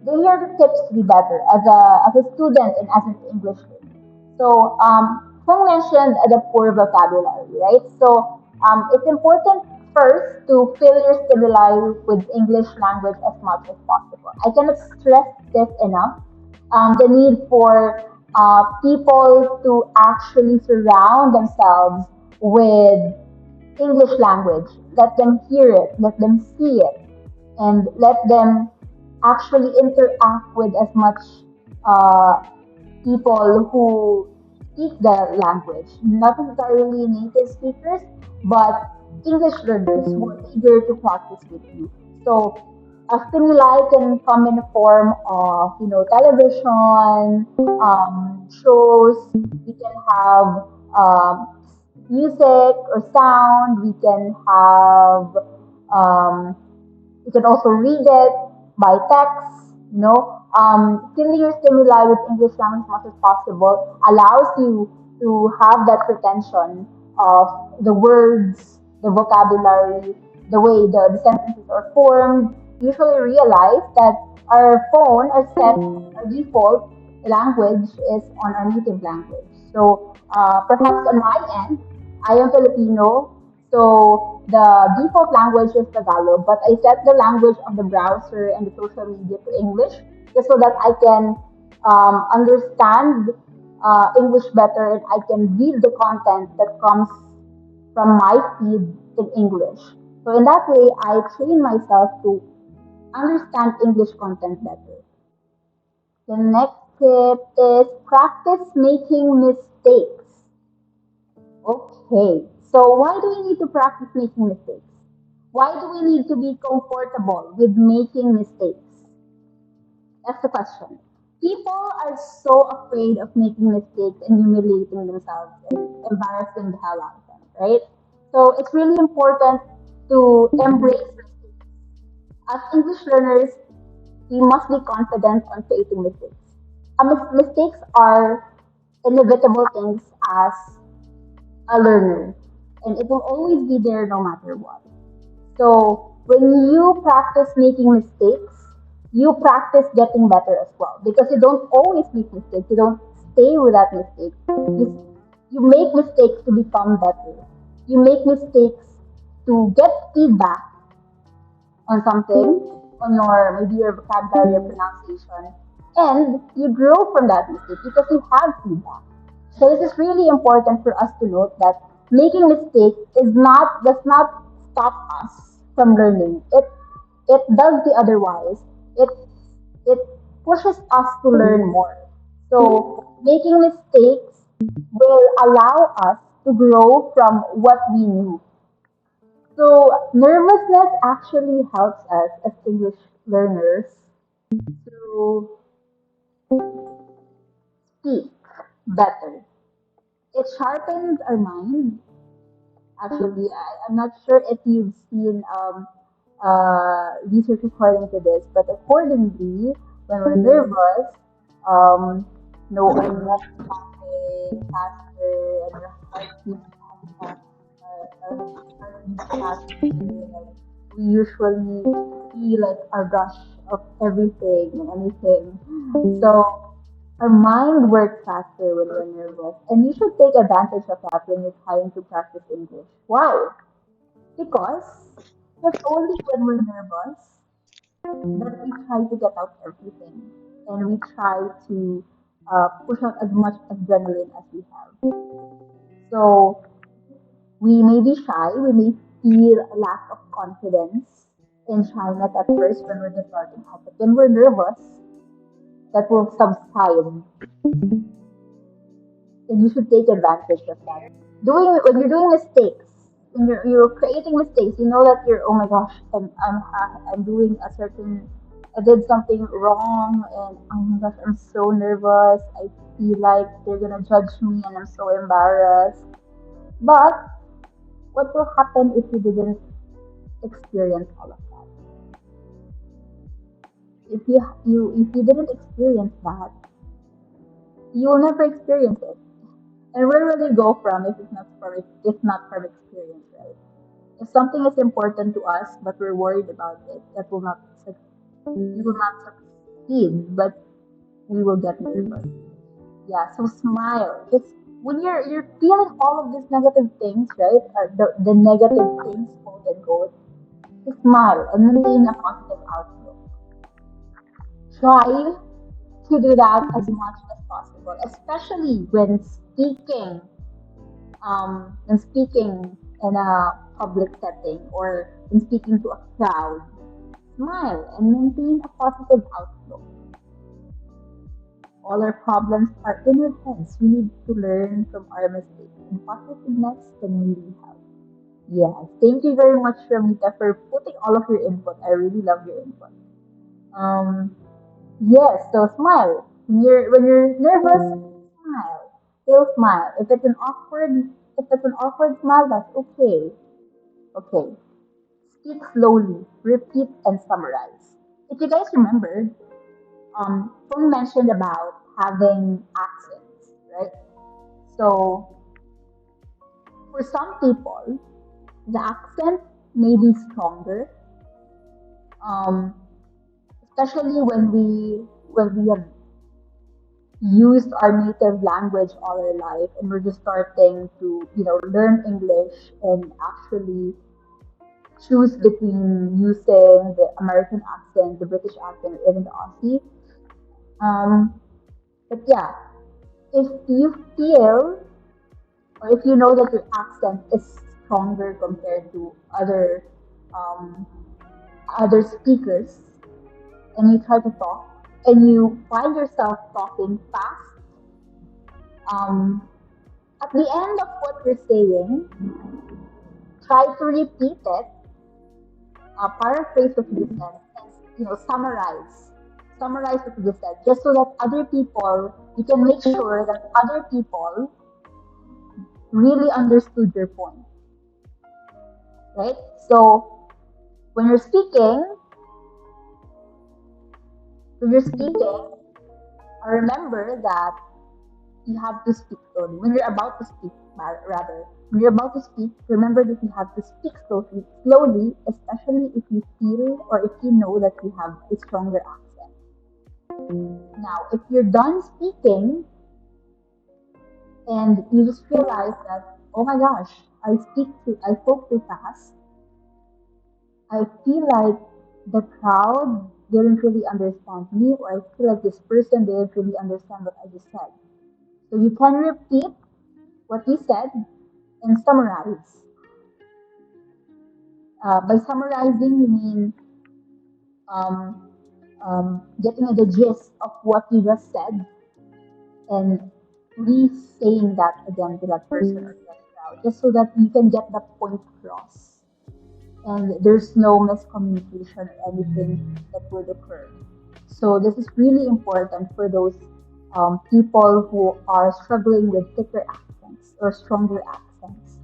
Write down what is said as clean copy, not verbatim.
they hear the tips to be better as a student and as an English learner. So Feng mentioned the poor vocabulary, right? So it's important first to fill your stimuli with English language as much as possible. I cannot stress this enough. The need for people to actually surround themselves with English language. Let them hear it, let them see it, and let them actually interact with as much uh, people who speak the language, not necessarily native speakers, but English learners who are eager to practice with you. So a stimuli can come in the form of, television, shows. We can have music or sound. We can have um, you can also read it by text. Filling your stimuli with English language as much as possible allows you to have that retention of the words, the vocabulary, the way the sentences are formed. Usually realize that our phone, our default language is on our native language. So perhaps on my end, I am Filipino, so the default language is Tagalog, but I set the language of the browser and the social media to English just so that I can understand English better and I can read the content that comes from my feed in English. So in that way, I train myself to understand English content better. The next tip is practice making mistakes. Okay, so why do we need to practice making mistakes? Why do we need to be comfortable with making mistakes? That's the question. People are so afraid of making mistakes and humiliating themselves and embarrassing the hell out of them, right? So it's really important to embrace mistakes. As English learners, we must be confident on facing mistakes. Mistakes are inevitable things as a learner, and it will always be there no matter what. So when you practice making mistakes, you practice getting better as well because you don't always make mistakes. You don't stay with that mistake. You make mistakes to become better. You make mistakes to get feedback on something, on your maybe your vocabulary or pronunciation, and you grow from that mistake because you have feedback. So it is really important for us to note that making mistakes does not stop us from learning. It does the otherwise. It it pushes us to learn more. So making mistakes will allow us to grow from what we knew. So nervousness actually helps us as English learners to speak better. It sharpens our mind. Actually, I'm not sure if you've seen research according to this, but accordingly, when we're nervous, um, our breath is pumping faster and our heart beats fast, our heart beats faster. And we usually feel like a rush of everything and anything. So our mind works faster when we're nervous, and you should take advantage of that when you're trying to practice English. Why? Because it's only when we're nervous that we try to get out everything and we try to push out as much adrenaline as we have. So we may be shy, we may feel a lack of confidence in shyness at first when we're just starting out, but when we're nervous, that will subside and you should take advantage of that. When you're doing mistakes, when you're creating mistakes, you know that you're oh my gosh, I'm doing a certain I did something wrong and oh my gosh, I'm so nervous. I feel like they're gonna judge me and I'm so embarrassed. But what will happen if you didn't experience all of that? If you didn't experience that, you will never experience it. And where will you go from if not from experience, right? If something is important to us but we're worried about it, that will not suc- you will not succeed. succeed, but we will get nervous. Yeah, so smile. Just when you're feeling all of these negative things, right? The negative things, quote unquote, just smile and maintain a positive outlook. Try to do that as much as possible, especially when speaking in a public setting or when speaking to a crowd. Smile and maintain a positive outlook. All our problems are in our heads. We need to learn from our mistakes, and positiveness can really help. Yes, thank you very much, Ramita, for putting all of your input. I really love your input. Um, yes, so smile. When you're nervous, smile. Still smile. If it's an awkward smile, that's okay. Okay. Speak slowly, repeat, and summarize. If you guys remember, Fung mentioned about having accents, right? So for some people, the accent may be stronger, um, especially when we have used our native language all our life and we're just starting to learn English and actually choose between using the American accent, the British accent, or even the Aussie. Um, but yeah, if you feel or if you know that your accent is stronger compared to um, other speakers, and you try to talk, and you find yourself talking fast, um, at the end of what you're saying, try to repeat it, paraphrase what you just said, and summarize what you just said, just so that you can make sure that other people really understood your point, right? So when you're speaking, when you're speaking, remember that you have to speak slowly. When you're about to speak, rather, when you're about to speak, remember that you have to speak slowly, especially if you feel or if you know that you have a stronger accent. Now, if you're done speaking and you just realize that, oh my gosh, I spoke too fast. I feel like the crowd didn't really understand me, or I feel like this person didn't really understand what I just said. So you can repeat what you said and summarize. By summarizing, you mean um, getting at the gist of what you just said and re-saying that again to that person or to that crowd, just so that you can get the point across and there's no miscommunication or anything that would occur. So this is really important for those people who are struggling with thicker accents or stronger accents.